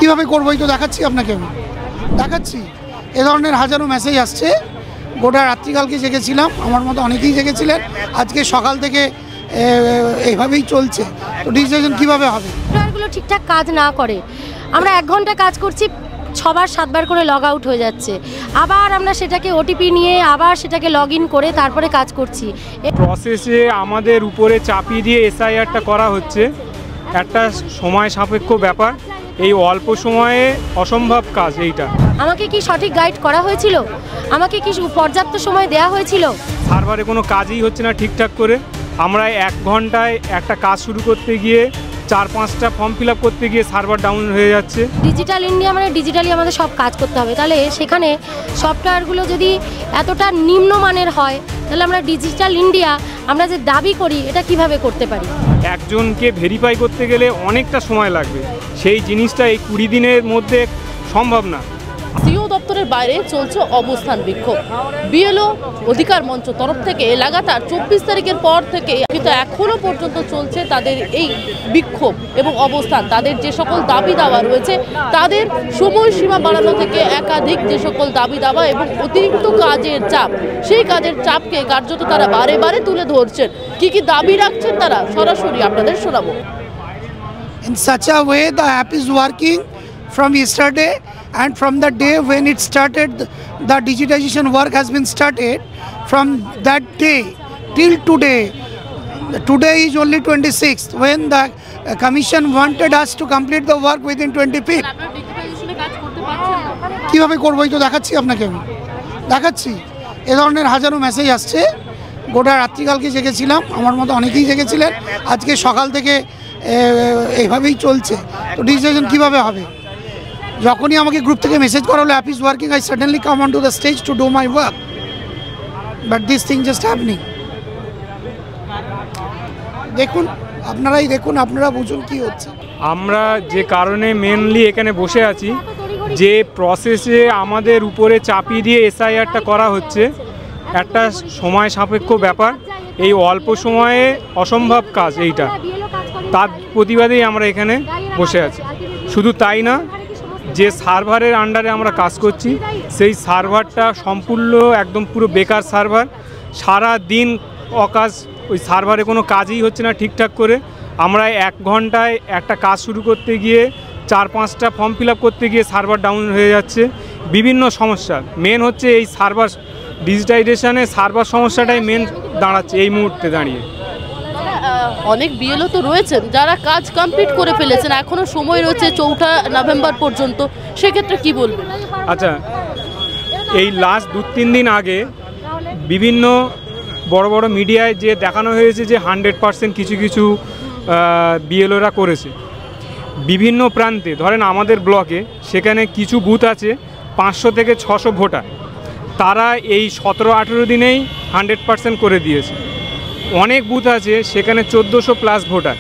কীভাবে করবোই তো দেখাচ্ছি আপনাকে, আমি দেখাচ্ছি। এ ধরনের হাজারো মেসেজ আসছে। গোটা রাত্রিকালকে জেগেছিলাম, আমার মতো অনেকেই জেগেছিলেন। আজকে সকাল থেকে এইভাবেই চলছে। তো ডিসিশন কীভাবে হবে? সফটওয়্যারগুলো ঠিকঠাক কাজ না করে, আমরা 1 ঘন্টা কাজ করছি, 6বার 7বার করে লগ আউট হয়ে যাচ্ছে। আবার আমরা সেটাকে ওটিপি নিয়ে আবার সেটাকে লগ ইন করে তারপরে কাজ করছি। প্রসেসে আমাদের উপরে চাপিয়ে দিয়ে এসআইআরটা করা হচ্ছে, একটা সময় সাপেক্ষ ব্যাপার। এই অল্প সময়ে অসম্ভব কাজ এইটা। আমাকে কি সঠিক গাইড করা হয়েছিল? আমাকে কি পর্যাপ্ত সময় দেওয়া হয়েছিল? সার্ভারে কোনো কাজই হচ্ছে না ঠিকঠাক করে। আমরা 1 ঘন্টায় একটা কাজ শুরু করতে গিয়ে 4-5টা ফর্ম ফিল আপ করতে গিয়ে সার্ভার ডাউন হয়ে যাচ্ছে। ডিজিটাল ইন্ডিয়া মানে ডিজিটালি আমাদের সব কাজ করতে হবে। তাহলে সেখানে সফটওয়্যারগুলো যদি এতটা নিম্নমানের হয়, তাহলে আমরা ডিজিটাল ইন্ডিয়া আমরা যে দাবি করি এটা কিভাবে করতে পারি? একজনকে ভেরিফাই করতে গেলে অনেকটা সময় লাগবে, সেই জিনিসটা এই 20 দিনের মধ্যে সম্ভব না। সিও দপ্তরের বাইরে চলছে অবস্থান বিক্ষোভ। বিএলও অধিকার মঞ্চ তরফ থেকে লাগাতার 24 তারিখের পর থেকে কিন্তু এখনো পর্যন্ত চলছে তাদের এই বিক্ষোভ এবং অবস্থান। তাদের যে সকল দাবি দাওয়া রয়েছে, তাদের সময়সীমা বাড়ানো থেকে একাধিক যে সকল দাবি দাওয়া এবং অতিরিক্ত কাজের চাপ, সেই কাজের চাপকে কার্যত তারা বারে বারে তুলে ধরছেন। কি কি দাবি রাখছেন তারা সরাসরি আপনাদের শোনাবো। In such a way the app is working from yesterday, and from the day when it started, the digitization work has been started. From that day till today, today is only 26th, when the commission wanted us to complete the work within 25th. কীভাবে করবোই তো দেখাচ্ছি আপনাকে, আমি দেখাচ্ছি। এ ধরনের হাজারো message আসছে। গোটা রাত্রিকালকে জেগেছিলাম, আমার মতো অনেকেই জেগেছিলেন। আজকে সকাল থেকে এইভাবেই চলছে। তো ডিসিশন কীভাবে হবে? যখনই আমাকে গ্রুপ থেকে মেসেজ করা হলো app is working, I suddenly come on to the stage to do my work, but this thing just happening. দেখুন, আপনারাই দেখুন, আপনারা বুঝুন কি হচ্ছে। আমরা যে কারণে মেনলি এখানে বসে আছি, যে প্রসেসে আমাদের উপরে চাপিয়ে দিয়ে এসআইআরটা করা হচ্ছে, একটা সময় সাপেক্ষ ব্যাপার। এই অল্প সময়ে অসম্ভব কাজ এইটা, তার প্রতিবাদেই আমরা এখানে বসে আছি। শুধু তাই না, যে সার্ভারের আন্ডারে আমরা কাজ করছি, সেই সার্ভারটা সম্পূর্ণ একদম পুরো বেকার সার্ভার। সারা দিন অকাজ, ওই সার্ভারে কোনো কাজই হচ্ছে না ঠিকঠাক করে। আমরা 1 ঘন্টায় একটা কাজ শুরু করতে গিয়ে 4-5টা ফর্ম ফিল আপ করতে গিয়ে সার্ভার ডাউন হয়ে যাচ্ছে। বিভিন্ন সমস্যা, মেন হচ্ছে এই সার্ভার ডিজিটাইজেশনে সার্ভার সমস্যাটাই মেন দাঁড়াচ্ছে এই মুহূর্তে দাঁড়িয়ে। অনেক বিএলও তো রয়েছেন যারা কাজ কমপ্লিট করে ফেলেছেন, এখনো সময় রয়েছে 4 নভেম্বর পর্যন্ত, সেক্ষেত্রে কি বলবেন? আচ্ছা, এই লাস্ট 2-3 দিন আগে বিভিন্ন বড় বড় মিডিয়ায় যে দেখানো হয়েছে যে 100% কিছু কিছু বিএলওরা করেছে বিভিন্ন প্রান্তে। ধরেন আমাদের ব্লকে সেখানে কিছু বুথ আছে 500 থেকে 600 ভোটার, তারা এই 17-18 দিনেই 100% করে দিয়েছে। অনেক বুথ আছে সেখানে 1400+ ভোটার।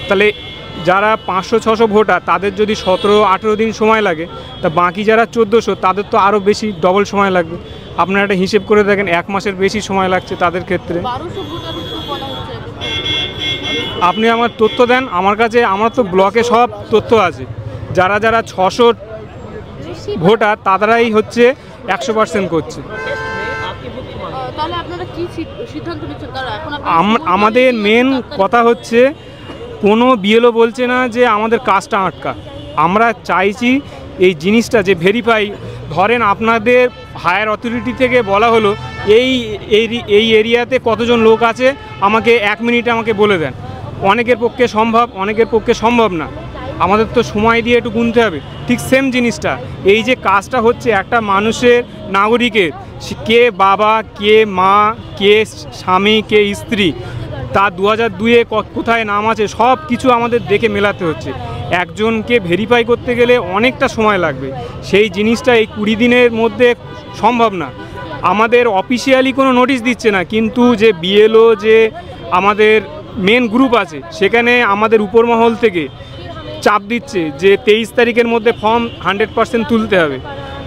তাহলে যারা 500-600 ভোটার, তাদের যদি 17-18 দিন সময় লাগে, তা বাকি যারা 1400, তাদের তো আরও বেশি, ডবল সময় লাগবে। আপনারা একটা হিসেব করে দেখেন, 1 মাসের বেশি সময় লাগছে তাদের ক্ষেত্রে। আপনি আমার তথ্য দেন, আমার কাছে, আমার তো ব্লকে সব তথ্য আছে। যারা যারা 600 ভোটার, তারাই হচ্ছে 100% করছে। আমাদের মেন কথা হচ্ছে, কোনো বিএলও বলছে না যে আমাদের কাজটা আটকা। আমরা চাইছি এই জিনিসটা যে ভেরিফাই। ধরেন আপনাদের হায়ার অথরিটি থেকে বলা হলো এই এরিয়াতে কতজন লোক আছে, আমাকে 1 মিনিটে আমাকে বলে দেন। অনেকের পক্ষে সম্ভব, অনেকের পক্ষে সম্ভব না। আমাদের তো সময় দিয়ে একটু গুনতে হবে। ঠিক সেম জিনিসটা, এই যে কাজটা হচ্ছে একটা মানুষের, নাগরিকের, কে বাবা, কে মা, কে স্বামী, কে স্ত্রী, তার 2002-এ কোথায় নাম আছে, সব কিছু আমাদের দেখে মেলাতে হচ্ছে। একজনকে ভেরিফাই করতে গেলে অনেকটা সময় লাগবে, সেই জিনিসটা এই 20 দিনের মধ্যে সম্ভব না। আমাদের অফিসিয়ালি কোনো নোটিশ দিচ্ছে না, কিন্তু যে বিএলও যে আমাদের মেন গ্রুপ আছে, সেখানে আমাদের উপরমহল থেকে চাপ দিচ্ছে যে 23 তারিখের মধ্যে ফর্ম 100% তুলতে হবে,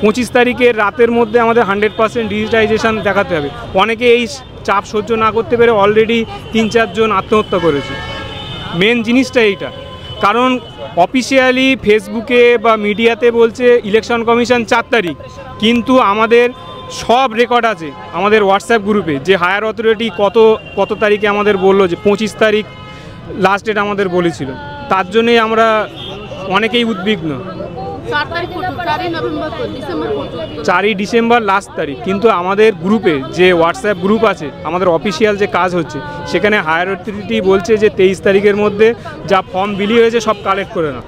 25 তারিখের রাতের মধ্যে আমাদের 100% ডিজিটাইজেশন দেখাতে হবে। অনেকে এই চাপ সহ্য না করতে পেরে অলরেডি 3-4 জন আত্মহত্যা করেছে। মেন জিনিসটা এইটা। কারণ অফিসিয়ালি ফেসবুকে বা মিডিয়াতে বলছে ইলেকশন কমিশন 4 তারিখ, কিন্তু আমাদের সব রেকর্ড আছে আমাদের হোয়াটসঅ্যাপ গ্রুপে যে হায়ার অথরিটি কত তারিখে আমাদের বললো যে 25 তারিখ লাস্ট ডেট আমাদের বলেছিল। তার জন্যই আমরা অনেকেই উদ্বিগ্ন। 4ই ডিসেম্বর লাস্ট তারিখ, কিন্তু আমাদের গ্রুপে যে হোয়াটসঅ্যাপ গ্রুপ আছে আমাদের অফিসিয়াল যে কাজ হচ্ছে সেখানে হায়ার অথরিটি বলছে যে 23 তারিখের মধ্যে যা ফর্ম বিলি হয়েছে সব কালেক্ট করে না।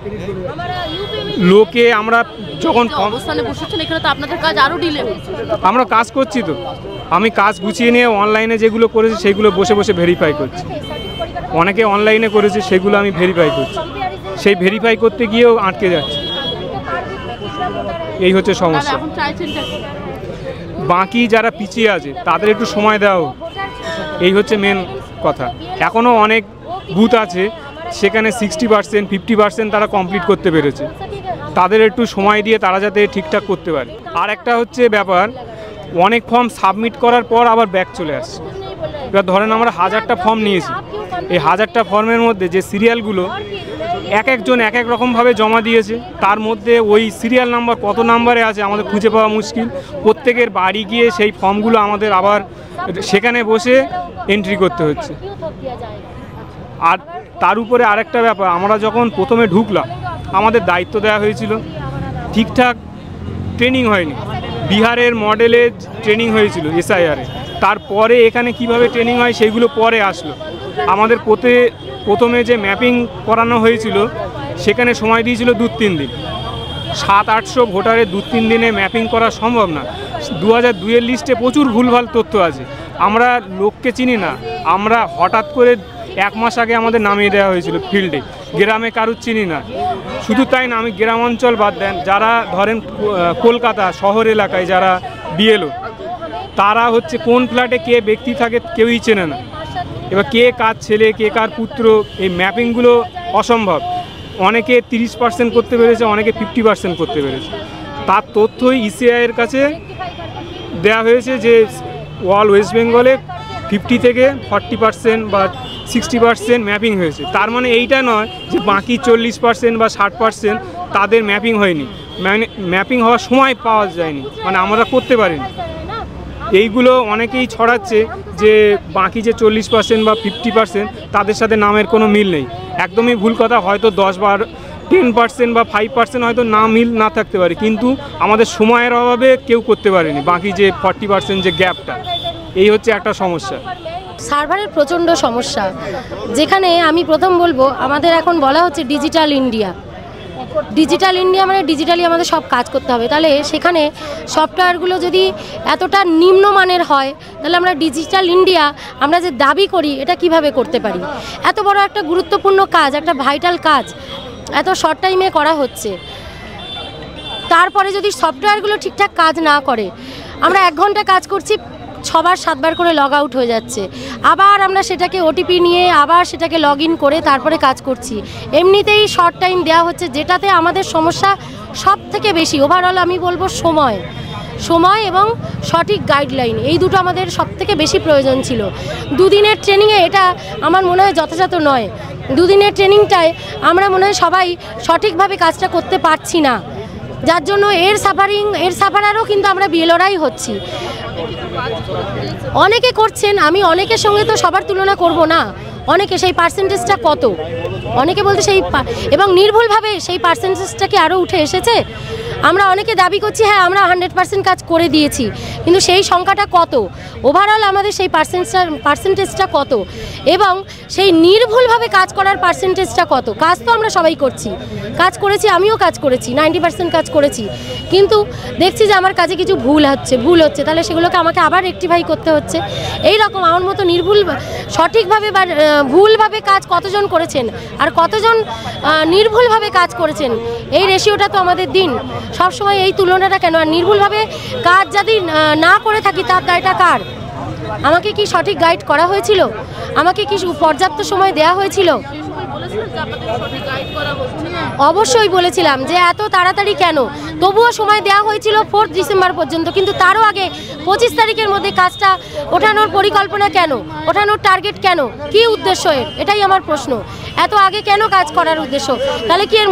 লোকে আমরা যখন অবস্থানে বসেছেন এখানে তো আপনাদের কাজ আরো ডিলে হচ্ছে। আমরা কাজ করছি তো, আমি কাজ গুছিয়ে নিয়ে অনলাইনে যেগুলো করেছি সেগুলো বসে বসে ভেরিফাই করছি। অনেকে অনলাইনে করেছে সেগুলো আমি ভেরিফাই করছি, সেই ভেরিফাই করতে গিয়েও আটকে যাচ্ছে। এই হচ্ছে সমস্যা। বাকি যারা পিছিয়ে আছে তাদের একটু সময় দেওয়া হোক, এই হচ্ছে মেন কথা। এখনও অনেক বুথ আছে সেখানে 60% 50% তারা কমপ্লিট করতে পেরেছে, তাদের একটু সময় দিয়ে তারা যাতে ঠিকঠাক করতে পারে। আর একটা হচ্ছে ব্যাপার, অনেক ফর্ম সাবমিট করার পর আবার ব্যাক চলে আসছে। এবার ধরেন আমরা 1000টা ফর্ম নিয়েছি, এই 1000টা ফর্মের মধ্যে যে সিরিয়ালগুলো একজন এক এক রকমভাবে জমা দিয়েছে, তার মধ্যে ওই সিরিয়াল নাম্বার কত নাম্বারে আছে আমাদের খুঁজে পাওয়া মুশকিল। প্রত্যেকের বাড়ি গিয়ে সেই ফর্মগুলো আমাদের আবার সেখানে বসে এন্ট্রি করতে হচ্ছে। আর তার উপরে আরেকটা ব্যাপার, আমরা যখন প্রথমে ঢুকলাম আমাদের দায়িত্ব দেওয়া হয়েছিল, ঠিকঠাক ট্রেনিং হয়নি। বিহারের মডেলে ট্রেনিং হয়েছিল এসআইআরে, তারপরে এখানে কিভাবে ট্রেনিং হয় সেগুলো পরে আসলো। আমাদের প্রথমে যে ম্যাপিং করানো হয়েছিল সেখানে সময় দিয়েছিল 2-3 দিন। 700-800 ভোটারের 2-3 দিনে ম্যাপিং করা সম্ভব না। 2002-এর লিস্টে প্রচুর ভুলভাল তথ্য আছে, আমরা লোককে চিনি না। আমরা হঠাৎ করে 1 মাস আগে আমাদের নামিয়ে দেওয়া হয়েছিল ফিল্ডে, গ্রামে কারুর চিনি না। শুধু তাই না, আমি গ্রাম অঞ্চল বাদ দেন, যারা ধরেন কলকাতা শহর এলাকায় যারা বিএলও, তারা হচ্ছে কোন ফ্ল্যাটে কে ব্যক্তি থাকে কেউই চেনে না। এবার কে কার ছেলে কে কার পুত্র, এই ম্যাপিংগুলো অসম্ভব। অনেকে 30% করতে পেরেছে, অনেকে 50% করতে পেরেছে। তার তথ্যই ইসিআইয়ের কাছে দেওয়া হয়েছে যে অল ওয়েস্ট বেঙ্গলে 50 থেকে 40% বা 60% ম্যাপিং হয়েছে। তার মানে এইটা নয় যে বাকি 40% বা 60% তাদের ম্যাপিং হয়নি, ম্যাপিং হওয়ার সময় পাওয়া যায়নি, মানে আমরা করতে পারিনি। এইগুলো অনেকেই ছড়াচ্ছে যে বাকি যে 40% বা 50% তাদের সাথে নামের কোনো মিল নেই। একদমই ভুল কথা। হয়তো 10% বা 5% হয়তো না মিল না থাকতে পারে, কিন্তু আমাদের সময়ের অভাবে কেউ করতে পারেনি বাকি যে 40% যে গ্যাপটা। এই হচ্ছে একটা সমস্যা। সার্ভারের প্রচণ্ড সমস্যা, যেখানে আমি প্রথম বলবো আমাদের এখন বলা হচ্ছে ডিজিটাল ইন্ডিয়া। ডিজিটাল ইন্ডিয়া মানে ডিজিটালি আমাদের সব কাজ করতে হবে, তাহলে সেখানে সফটওয়্যারগুলো যদি এতটা নিম্নমানের হয় তাহলে আমরা ডিজিটাল ইন্ডিয়া আমরা যে দাবি করি এটা কিভাবে করতে পারি? এত বড় একটা গুরুত্বপূর্ণ কাজ, একটা ভাইটাল কাজ এত শর্ট টাইমে করা হচ্ছে, তারপরে যদি সফটওয়্যারগুলো ঠিকঠাক কাজ না করে, আমরা 1 ঘন্টা কাজ করছি 6বার 7বার করে লগ আউট হয়ে যাচ্ছে, আবার আমরা সেটাকে ওটিপি নিয়ে আবার সেটাকে লগ ইন করে তারপরে কাজ করছি। এমনিতেই শর্ট টাইম দেওয়া হচ্ছে, যেটাতে আমাদের সমস্যা সব থেকে বেশি। ওভারঅল আমি বলবো সময় এবং সঠিক গাইডলাইন, এই দুটো আমাদের সব থেকে বেশি প্রয়োজন ছিল। 2 দিনের ট্রেনিংয়ে এটা আমার মনে হয় যথাযথ নয়। 2 দিনের ট্রেনিংটায় আমরা মনে হয় সবাই সঠিকভাবে কাজটা করতে পারছি না, যার জন্য এর সাফারারও কিন্তু আমরা বিএলওরাই হচ্ছি। অনেকে করছেন, আমি অনেকের সঙ্গে তো সবার তুলনা করব না, অনেকে সেই পার্সেন্টেজটা কত, অনেকে বলতে সেই এবং নির্ভুলভাবে সেই পার্সেন্টেজটা কি আরও উঠে এসেছে? আমরা অনেকে দাবি করছি হ্যাঁ আমরা 100% কাজ করে দিয়েছি, কিন্তু সেই সংখ্যাটা কত, ওভারঅল আমাদের সেই পার্সেন্টেজটা কত, এবং সেই নির্ভুলভাবে কাজ করার পার্সেন্টেজটা কত? কাজ তো আমরা সবাই করছি, কাজ করেছি, আমিও কাজ করেছি, 90% কাজ করেছি, কিন্তু দেখছি যে আমার কাজে কিছু ভুল হচ্ছে, তাহলে সেগুলোকে আমাকে আবার রেকটিফাই করতে হচ্ছে। এই রকম আমার মতো সঠিকভাবে বা ভুলভাবে কাজ কতজন করেছেন আর কতজন নির্ভুলভাবে কাজ করেছেন, এই রেশিওটা তো আমাদের দিন। সবসময় এই তুলনাটা কেন? আর নির্ভুলভাবে কাজ যদি না করে থাকি তার দায়টা কার? আমাকে কি সঠিক গাইড করা হয়েছিল? আমাকে কি পর্যাপ্ত সময় দেওয়া হয়েছিল? অবশ্যই বলেছিলাম যে এত তাড়াতাড়ি কেন, তবুও সময় দেওয়া হয়েছিল 4 ডিসেম্বর পর্যন্ত, কিন্তু তারও আগে 25 তারিখের মধ্যে কাজটা ওঠানোর পরিকল্পনা কেন, ওঠানোর টার্গেট কেন, কি উদ্দেশ্য এর, এটাই আমার প্রশ্ন। এত আগে কেন কাজ করার উদ্দেশ্য? তাহলে কি এর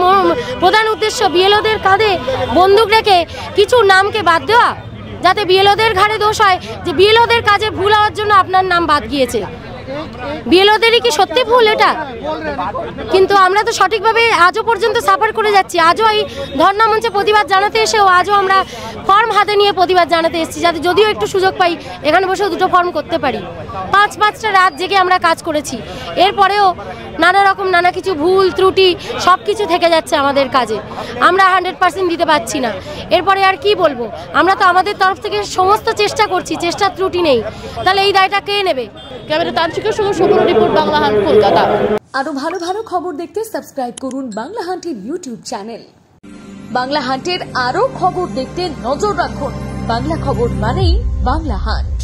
প্রধান উদ্দেশ্য বিএলওদের কাঁধে বন্দুক রেখে কিছু নামকে বাদ দেওয়া, যাতে বিএলওদের ঘাড়ে দোষ হয় যে বিএলওদের কাজে ভুল হওয়ার জন্য আপনার নাম বাদ গিয়েছে? বিএলওদেরই কি সত্যি ভুল এটা? কিন্তু আমরা তো সঠিকভাবে আজও পর্যন্ত সাফার করে যাচ্ছি। আজও এই ধর্ণা মঞ্চে প্রতিবাদ জানাতে এসেও আজও আমরা ফর্ম হাতে নিয়ে প্রতিবাদ জানাতে এসেছি, যাতে যদিও একটু সুযোগ পাই এখানে বসেও 2টো ফর্ম করতে পারি। 5-5টা রাত জেগে আমরা কাজ করেছি, এরপরেও নানা কিছু ভুল ত্রুটি সব কিছু থেকে যাচ্ছে আমাদের কাজে, আমরা 100% দিতে পারছি না। এরপরে আর কি বলবো, আমরা তো আমাদের তরফ থেকে সমস্ত চেষ্টা করছি, চেষ্টার ত্রুটি নেই, তাহলে এই দায়টা কে নেবে? ক্যামেরা তান্ত্রিকের সঙ্গে সম্পূর্ণ রিপোর্ট, বাংলা হান্ট, কলকাতা। আরো ভালো ভালো খবর দেখতে সাবস্ক্রাইব করুন বাংলা হান্টের ইউটিউব চ্যানেল। বাংলা হান্টের আরো খবর দেখতে নজর রাখুন। বাংলা খবর মানেই বাংলা হান্ট।